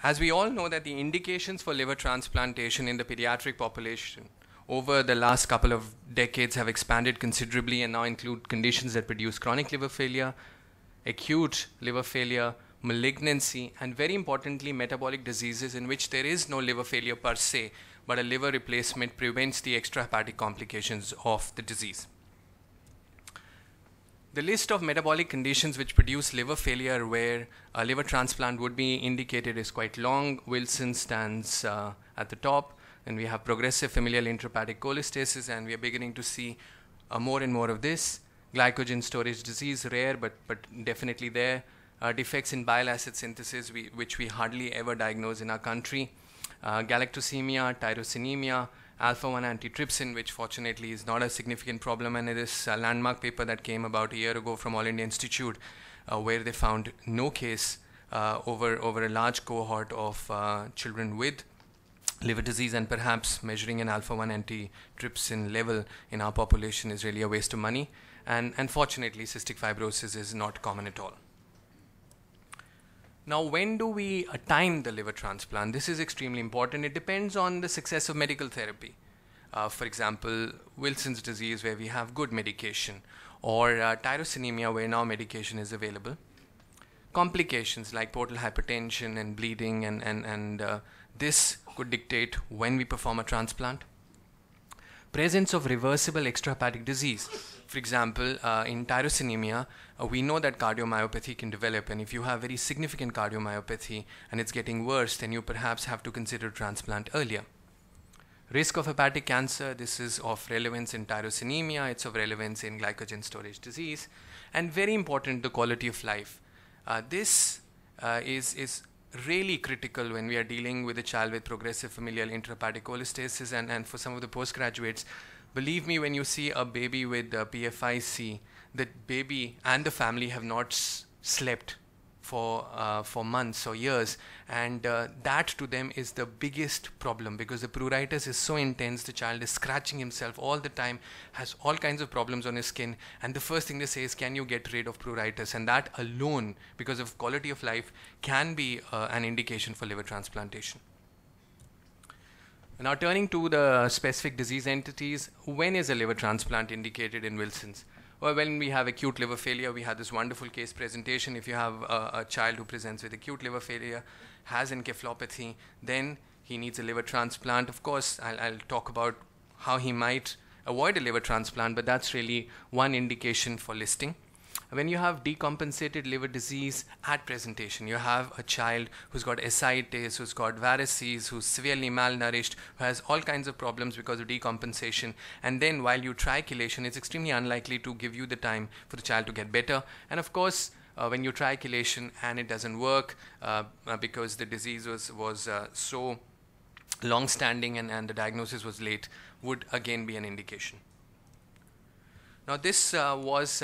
As we all know that the indications for liver transplantation in the pediatric population over the last couple of decades have expanded considerably and now include conditions that produce chronic liver failure, acute liver failure, malignancy, and very importantly, metabolic diseases in which there is no liver failure per se, but a liver replacement prevents the extrahepatic complications of the disease. The list of metabolic conditions which produce liver failure where a liver transplant would be indicated is quite long. Wilson stands at the top, and we have progressive familial intrahepatic cholestasis, and we are beginning to see more and more of this. Glycogen storage disease, rare but definitely there. Defects in bile acid synthesis, which we hardly ever diagnose in our country. Galactosemia, tyrosinemia, alpha-1 antitrypsin, which fortunately is not a significant problem, and it is a landmark paper that came about a year ago from All India Institute, where they found no case over a large cohort of children with liver disease, and perhaps measuring an alpha-1 antitrypsin level in our population is really a waste of money, and unfortunately cystic fibrosis is not common at all. Now, when do we time the liver transplant? This is extremely important. It depends on the success of medical therapy. For example, Wilson's disease, where we have good medication, or tyrosinemia, where now medication is available. Complications like portal hypertension and bleeding, and this could dictate when we perform a transplant. Presence of reversible extrahepatic disease. For example, in tyrosinemia, we know that cardiomyopathy can develop, and if you have very significant cardiomyopathy and it's getting worse, then you perhaps have to consider transplant earlier. Risk of hepatic cancer, this is of relevance in tyrosinemia, it's of relevance in glycogen storage disease, and very important, the quality of life. This is really critical when we are dealing with a child with progressive familial intrahepatic cholestasis, and for some of the postgraduates, believe me, when you see a baby with PFIC, the baby and the family have not slept for months or years, and that to them is the biggest problem, because the pruritus is so intense, the child is scratching himself all the time, has all kinds of problems on his skin, and the first thing they say is, can you get rid of pruritus? And that alone, because of quality of life, can be an indication for liver transplantation. Now, turning to the specific disease entities, when is a liver transplant indicated in Wilson's? Well, when we have acute liver failure, we had this wonderful case presentation. If you have a child who presents with acute liver failure, has encephalopathy, then he needs a liver transplant. Of course, I'll talk about how he might avoid a liver transplant, but that's really one indication for listing. When you have decompensated liver disease at presentation, you have a child who's got ascites, who's got varices, who's severely malnourished, who has all kinds of problems because of decompensation, and then while you try chelation, it's extremely unlikely to give you the time for the child to get better. And of course, when you try chelation and it doesn't work because the disease was so long-standing and the diagnosis was late, would again be an indication. Now, this was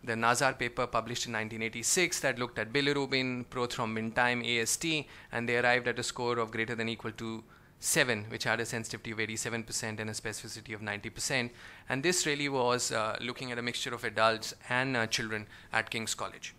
the Nazar paper published in 1986 that looked at bilirubin, prothrombin time, AST, and they arrived at a score of greater than equal to 7, which had a sensitivity of 87% and a specificity of 90%. And this really was looking at a mixture of adults and children at King's College.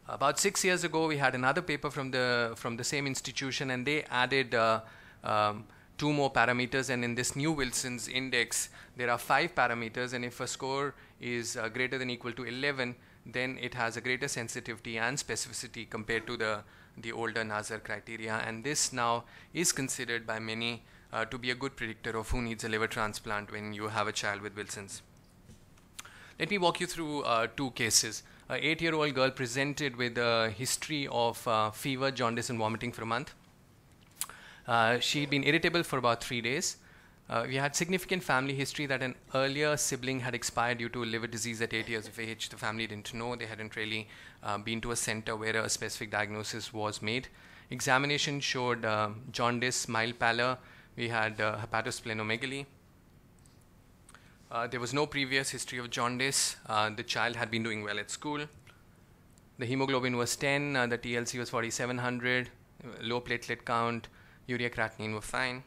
About 6 years ago, we had another paper from the same institution, and they added 2 more parameters, and in this new Wilson's index, there are 5 parameters, and if a score is greater than equal to 11, then it has a greater sensitivity and specificity compared to the older Nazar criteria, and this now is considered by many to be a good predictor of who needs a liver transplant when you have a child with Wilson's. Let me walk you through 2 cases. An 8-year-old girl presented with a history of fever, jaundice, and vomiting for a month. She'd been irritable for about 3 days. We had significant family history that an earlier sibling had expired due to liver disease at 8 years of age. The family didn't know. They hadn't really been to a center where a specific diagnosis was made. Examination showed jaundice, mild pallor. We had hepatosplenomegaly. There was no previous history of jaundice. The child had been doing well at school. The hemoglobin was 10. The TLC was 4700. Low platelet count. Urea creatinine were fine.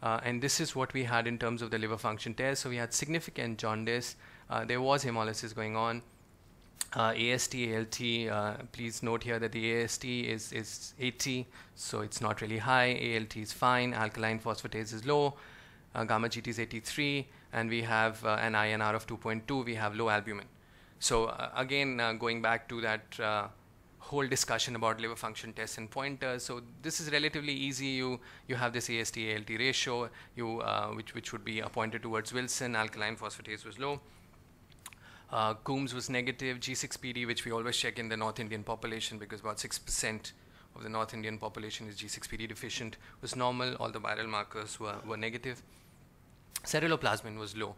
And this is what we had in terms of the liver function test. So we had significant jaundice. There was hemolysis going on. AST, ALT, please note here that the AST is 80, so it's not really high. ALT is fine. Alkaline phosphatase is low. Gamma GT is 83, and we have an INR of 2.2. We have low albumin. So again, going back to that whole discussion about liver function tests and pointers. So this is relatively easy. You have this AST ALT ratio, which would be pointed towards Wilson. Alkaline phosphatase was low. Coombs was negative. G6PD, which we always check in the North Indian population because about 6% of the North Indian population is G6PD deficient, was normal. All the viral markers were negative. Ceruloplasmin was low.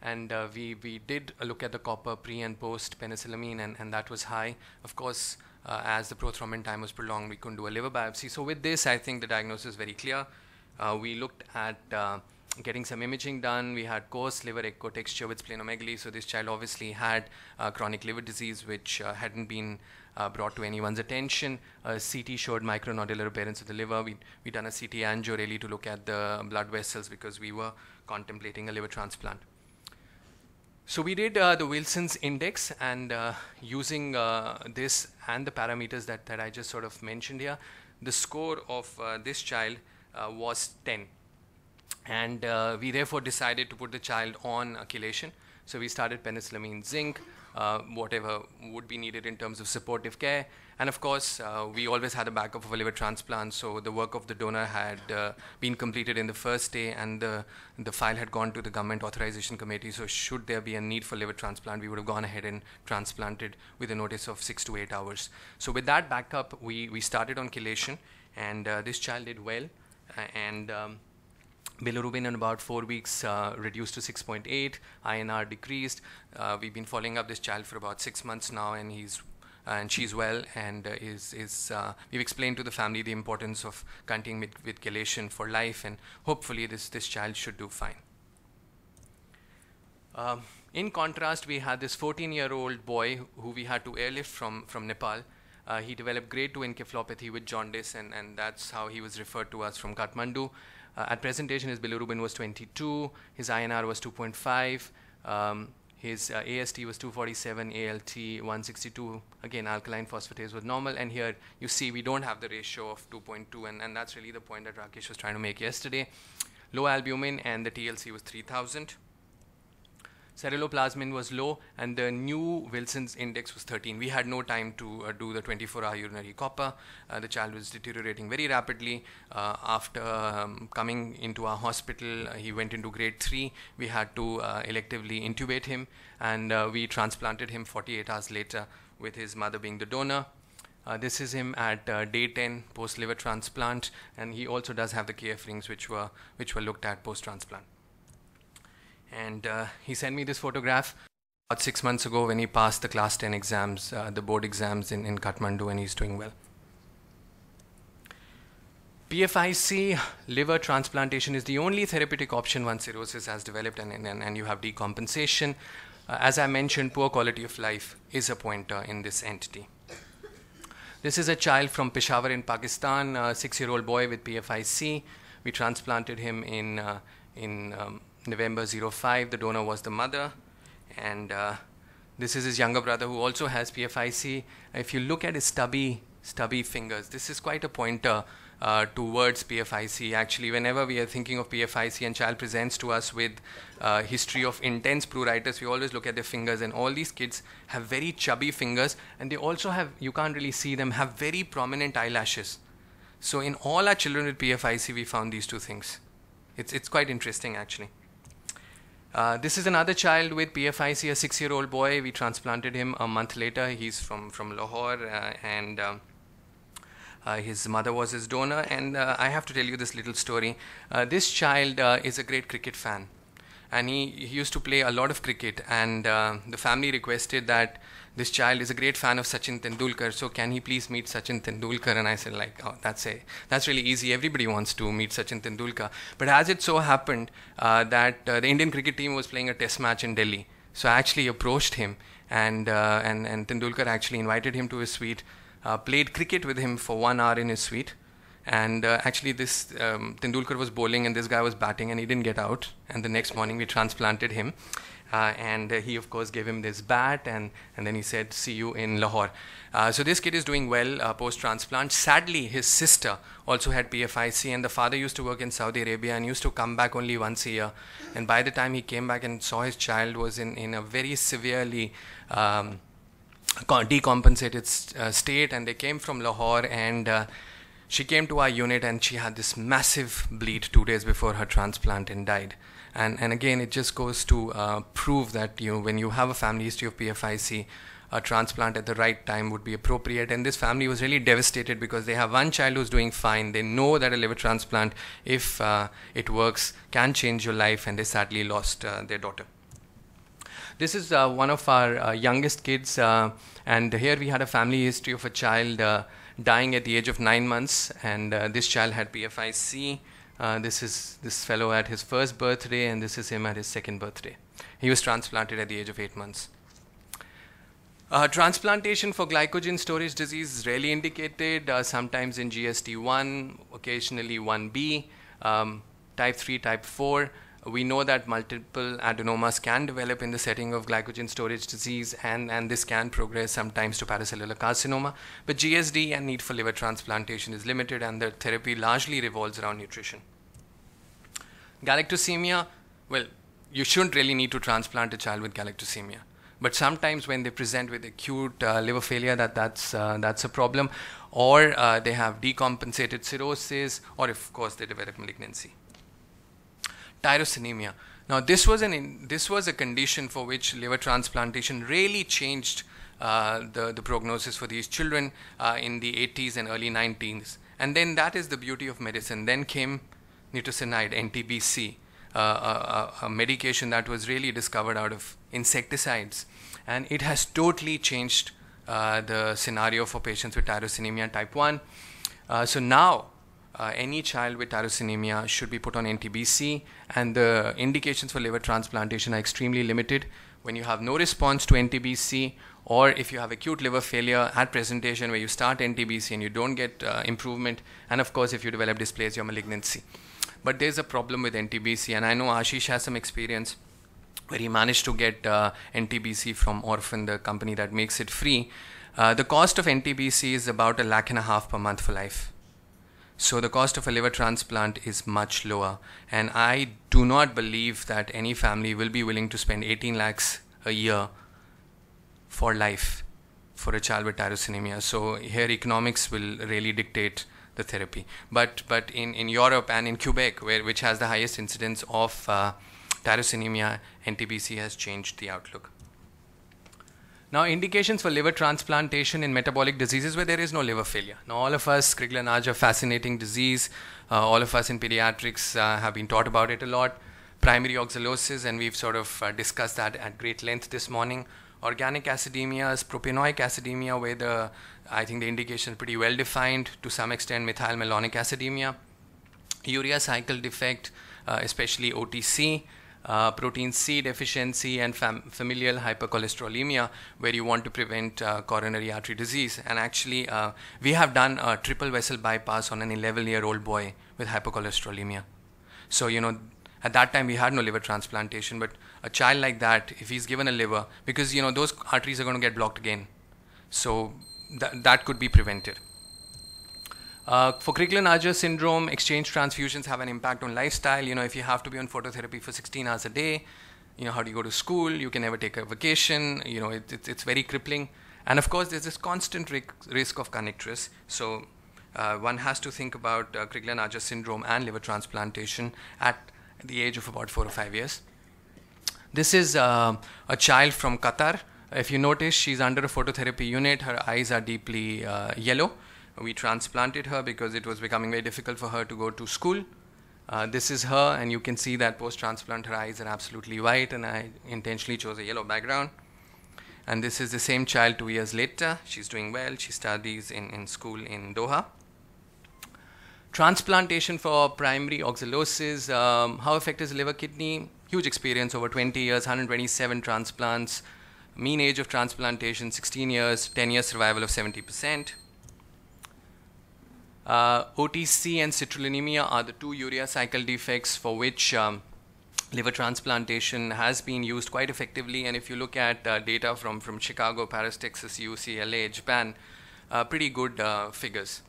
And we did look at the copper pre and post penicillamine, and that was high. Of course, as the prothrombin time was prolonged, we couldn't do a liver biopsy. So with this, I think the diagnosis is very clear. We looked at getting some imaging done. We had coarse liver echo texture with splenomegaly. So this child obviously had chronic liver disease, which hadn't been brought to anyone's attention. CT showed micronodular appearance of the liver. We done a CT angio really to look at the blood vessels because we were contemplating a liver transplant. So we did the Wilson's index, and using this and the parameters that I just sort of mentioned here, the score of this child was 10. And we therefore decided to put the child on chelation. So we started penicillamine, zinc, whatever would be needed in terms of supportive care. And of course, we always had a backup of a liver transplant. So the work of the donor had been completed in the first day, and the file had gone to the government authorization committee. So should there be a need for liver transplant, we would have gone ahead and transplanted with a notice of 6 to 8 hours. So with that backup, we started on chelation, and this child did well. And bilirubin in about 4 weeks reduced to 6.8, INR decreased. We've been following up this child for about 6 months now, and she's well, and we've explained to the family the importance of continuing with chelation for life, and hopefully this child should do fine. In contrast, we had this 14-year-old boy who we had to airlift from Nepal. He developed grade 2 encephalopathy with jaundice, and that's how he was referred to us from Kathmandu. At presentation, his bilirubin was 22, his INR was 2.5, his AST was 247, ALT 162. Again, alkaline phosphatase was normal, and here you see we don't have the ratio of 2.2, and that's really the point that Rakesh was trying to make yesterday. Low albumin, and the TLC was 3000. Ceruloplasmin was low, and the new Wilson's index was 13. We had no time to do the 24-hour urinary copper. The child was deteriorating very rapidly. After coming into our hospital, he went into grade 3. We had to electively intubate him, and we transplanted him 48 hours later, with his mother being the donor. This is him at day 10 post-liver transplant, and he also does have the KF rings, which were looked at post-transplant. And he sent me this photograph about 6 months ago when he passed the class 10 exams, the board exams in Kathmandu, and he's doing well. PFIC liver transplantation is the only therapeutic option once cirrhosis has developed and you have decompensation. As I mentioned, poor quality of life is a pointer in this entity. This is a child from Peshawar in Pakistan, a 6-year-old boy with PFIC. We transplanted him in November 05. The donor was the mother, and this is his younger brother who also has PFIC. If you look at his stubby fingers, this is quite a pointer towards PFIC. Actually, whenever we are thinking of PFIC and child presents to us with history of intense pruritus, we always look at their fingers, and all these kids have very chubby fingers, and they also have, you can't really see them, have very prominent eyelashes. So in all our children with PFIC, we found these two things. It's quite interesting, actually. This is another child with PFIC, a 6-year-old boy. We transplanted him a month later. He's from Lahore, and his mother was his donor. And I have to tell you this little story. This child is a great cricket fan, and he used to play a lot of cricket. And the family requested that this child is a great fan of Sachin Tendulkar, so can he please meet Sachin Tendulkar? And I said, like, oh, that's really easy. Everybody wants to meet Sachin Tendulkar. But as it so happened that the Indian cricket team was playing a test match in Delhi, so I actually approached him, and Tendulkar actually invited him to his suite, played cricket with him for 1 hour in his suite. And actually this Tendulkar was bowling and this guy was batting, and he didn't get out. And the next morning we transplanted him. and he of course gave him this bat, and then he said, see you in Lahore. So this kid is doing well post-transplant. Sadly, his sister also had PFIC, and the father used to work in Saudi Arabia and used to come back only once a year. And by the time he came back and saw his child was in a very severely decompensated state, and they came from Lahore, and she came to our unit and she had this massive bleed 2 days before her transplant and died. And again, it just goes to prove that when you have a family history of PFIC, a transplant at the right time would be appropriate. And this family was really devastated because they have one child who's doing fine. They know that a liver transplant, if it works, can change your life, and they sadly lost their daughter. This is one of our youngest kids, and here we had a family history of a child dying at the age of 9 months, and this child had PFIC. This is this fellow at his first birthday, and this is him at his second birthday. He was transplanted at the age of 8 months. Transplantation for glycogen storage disease is rarely indicated, sometimes in GSD1, occasionally 1B, type 3, type 4. We know that multiple adenomas can develop in the setting of glycogen storage disease, and this can progress sometimes to paracellular carcinoma. But GSD and need for liver transplantation is limited, and the therapy largely revolves around nutrition. Galactosemia, well, you shouldn't really need to transplant a child with galactosemia. But sometimes when they present with acute liver failure, that's a problem, or they have decompensated cirrhosis, or of course they develop malignancy. Tyrosinemia. Now this was a condition for which liver transplantation really changed the prognosis for these children in the 80s and early 90s. And then that is the beauty of medicine. Then came nitrosamide, NTBC, a medication that was really discovered out of insecticides, and it has totally changed the scenario for patients with tyrosinemia type 1. So now any child with tyrosinemia should be put on NTBC, and the indications for liver transplantation are extremely limited. When you have no response to NTBC, or if you have acute liver failure at presentation where you start NTBC and you don't get improvement, and of course if you develop dysplasia or malignancy. But there's a problem with NTBC, and I know Ashish has some experience where he managed to get NTBC from Orphan, the company that makes it free. The cost of NTBC is about $1.5 lakh per month for life. So the cost of a liver transplant is much lower, and I do not believe that any family will be willing to spend 18 lakhs a year for life for a child with tyrosinemia. So here economics will really dictate the therapy. But in Europe and in Quebec, which has the highest incidence of tyrosinemia, NTBC has changed the outlook. Now, indications for liver transplantation in metabolic diseases where there is no liver failure. Now, all of us, Crigler-Najjar, fascinating disease. All of us in pediatrics have been taught about it a lot. Primary oxalosis, and we've sort of discussed that at great length this morning. Organic acidemias, propionic acidemia, where I think the indication is pretty well defined, to some extent methylmalonic acidemia. Urea cycle defect, especially OTC. Protein C deficiency, and familial hypercholesterolemia, where you want to prevent coronary artery disease. And actually, we have done a triple vessel bypass on an 11-year-old boy with hypercholesterolemia. So, at that time we had no liver transplantation, but a child like that, if he's given a liver, because, those arteries are going to get blocked again. So, that could be prevented. For Crigler-Najjar syndrome, exchange transfusions have an impact on lifestyle. If you have to be on phototherapy for 16 hours a day, how do you go to school? You can never take a vacation. It's very crippling. And of course, there's this constant risk of connectress. So one has to think about Crigler-Najjar syndrome and liver transplantation at the age of about 4 or 5 years. This is a child from Qatar. If you notice, she's under a phototherapy unit. Her eyes are deeply yellow. We transplanted her because it was becoming very difficult for her to go to school. This is her, and you can see that post-transplant her eyes are absolutely white, and I intentionally chose a yellow background. And this is the same child 2 years later. She's doing well. She studies in school in Doha. Transplantation for primary oxalosis. How effective is liver kidney? Huge experience over 20 years, 127 transplants. Mean age of transplantation 16 years, 10 years survival of 70%. OTC and citrullinemia are the two urea cycle defects for which liver transplantation has been used quite effectively, and if you look at data from Chicago, Paris, Texas, UCLA, Japan, pretty good figures.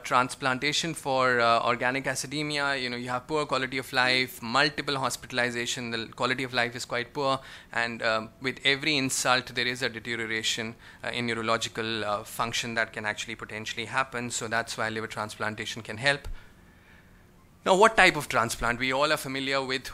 Transplantation for organic acidemia, you have poor quality of life, multiple hospitalization, the quality of life is quite poor, and with every insult there is a deterioration in neurological function that can actually potentially happen, so that's why liver transplantation can help. Now, what type of transplant? We all are familiar with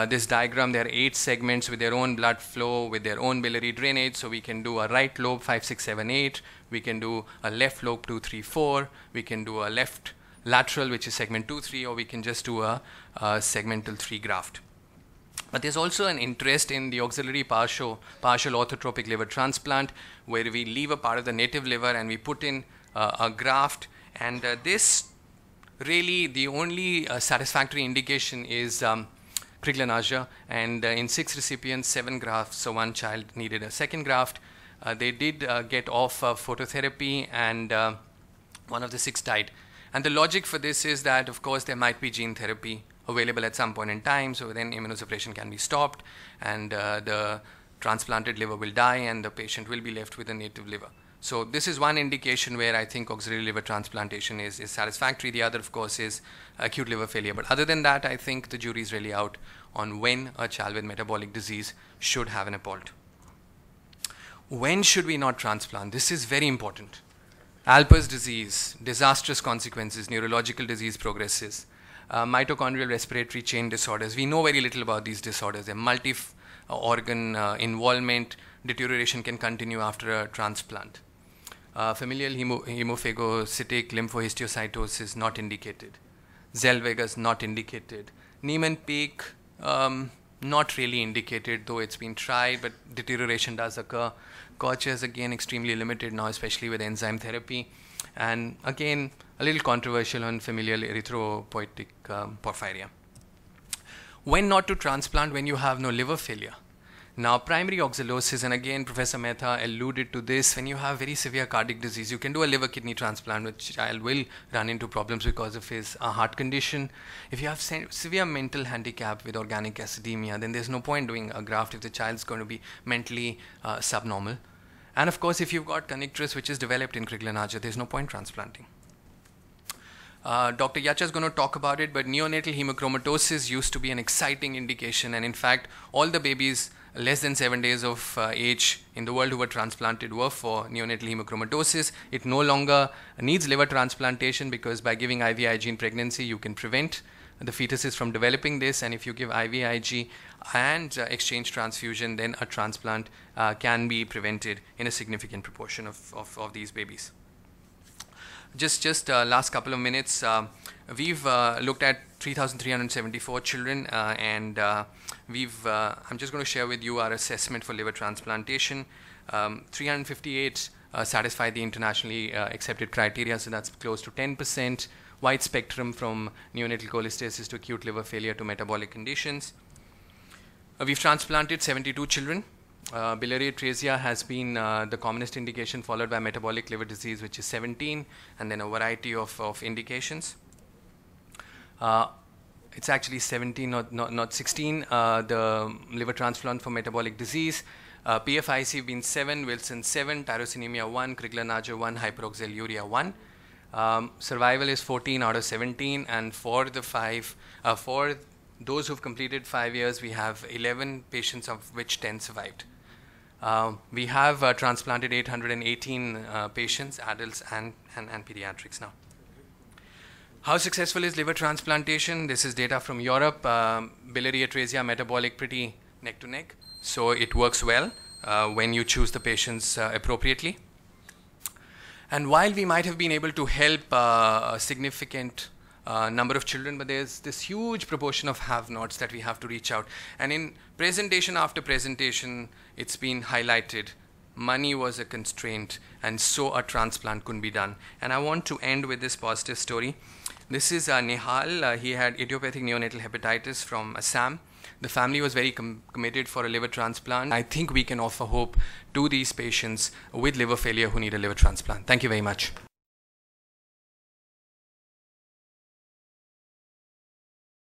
this diagram. There are 8 segments with their own blood flow, with their own biliary drainage. So we can do a right lobe 5, 6, 7, 8. We can do a left lobe 2, 3, 4. We can do a left lateral, which is segment 2, 3, or we can just do a segmental 3 graft. But there's also an interest in the auxiliary partial orthotropic liver transplant, where we leave a part of the native liver and we put in a graft, and this really, the only satisfactory indication is Crigler-Najjar, and in 6 recipients, 7 grafts, so 1 child needed a second graft. They did get off phototherapy, and 1 of the 6 died. And the logic for this is that, of course, there might be gene therapy available at some point in time, so then immunosuppression can be stopped, and the transplanted liver will die, and the patient will be left with a native liver. So this is one indication where I think auxiliary liver transplantation is satisfactory. The other, of course, is acute liver failure. But other than that, I think the jury is really out on when a child with metabolic disease should have an APOLT. When should we not transplant? This is very important. Alpers disease, disastrous consequences, neurological disease progresses, mitochondrial respiratory chain disorders. We know very little about these disorders. They're multi-organ involvement. Deterioration can continue after a transplant. Familial hemophagocytic lymphohistiocytosis not indicated. Zellweger's not indicated. Niemann-Pick not really indicated, though it's been tried, but deterioration does occur. Kocher's again extremely limited now, especially with enzyme therapy. And again, a little controversial on familial erythropoietic porphyria. When not to transplant? When you have no liver failure. Now, primary oxalosis, and again, Professor Mehta alluded to this, when you have very severe cardiac disease, you can do a liver kidney transplant, which child will run into problems because of his heart condition. If you have severe mental handicap with organic acidemia, then there's no point doing a graft if the child's going to be mentally subnormal. And of course, if you've got connectrus, which is developed in Crigler-Najjar, there's no point transplanting. Dr. Yacha is going to talk about it, but neonatal hemochromatosis used to be an exciting indication, and in fact, all the babies less than 7 days of age in the world who were transplanted were for neonatal hemochromatosis. It no longer needs liver transplantation because by giving IVIG in pregnancy, you can prevent the fetuses from developing this, and if you give IVIG and exchange transfusion, then a transplant can be prevented in a significant proportion of these babies. Just last couple of minutes, we've looked at 3,374 children, and I'm just going to share with you our assessment for liver transplantation. 358 satisfy the internationally accepted criteria, so that's close to 10%. Wide spectrum from neonatal cholestasis to acute liver failure to metabolic conditions. We've transplanted 72 children. Biliary atresia has been the commonest indication, followed by metabolic liver disease, which is 17, and then a variety of indications. It's actually 17, not 16, the liver transplant for metabolic disease. PFIC been 7, Wilson 7, tyrosinemia 1, Crigler-Najjar 1, hyperoxaluria 1. Survival is 14 out of 17, and for those who've completed 5 years, we have 11 patients, of which 10 survived. We have transplanted 818 patients, adults and pediatrics now. How successful is liver transplantation? This is data from Europe. Biliary atresia, metabolic, pretty neck to neck. So it works well when you choose the patients appropriately. And while we might have been able to help a significant number of children, but there's this huge proportion of have-nots that we have to reach out. And in presentation after presentation, it's been highlighted. Money was a constraint, and so a transplant couldn't be done. And I want to end with this positive story. This is Nihal. He had idiopathic neonatal hepatitis from Assam. The family was very committed for a liver transplant. I think we can offer hope to these patients with liver failure who need a liver transplant. Thank you very much.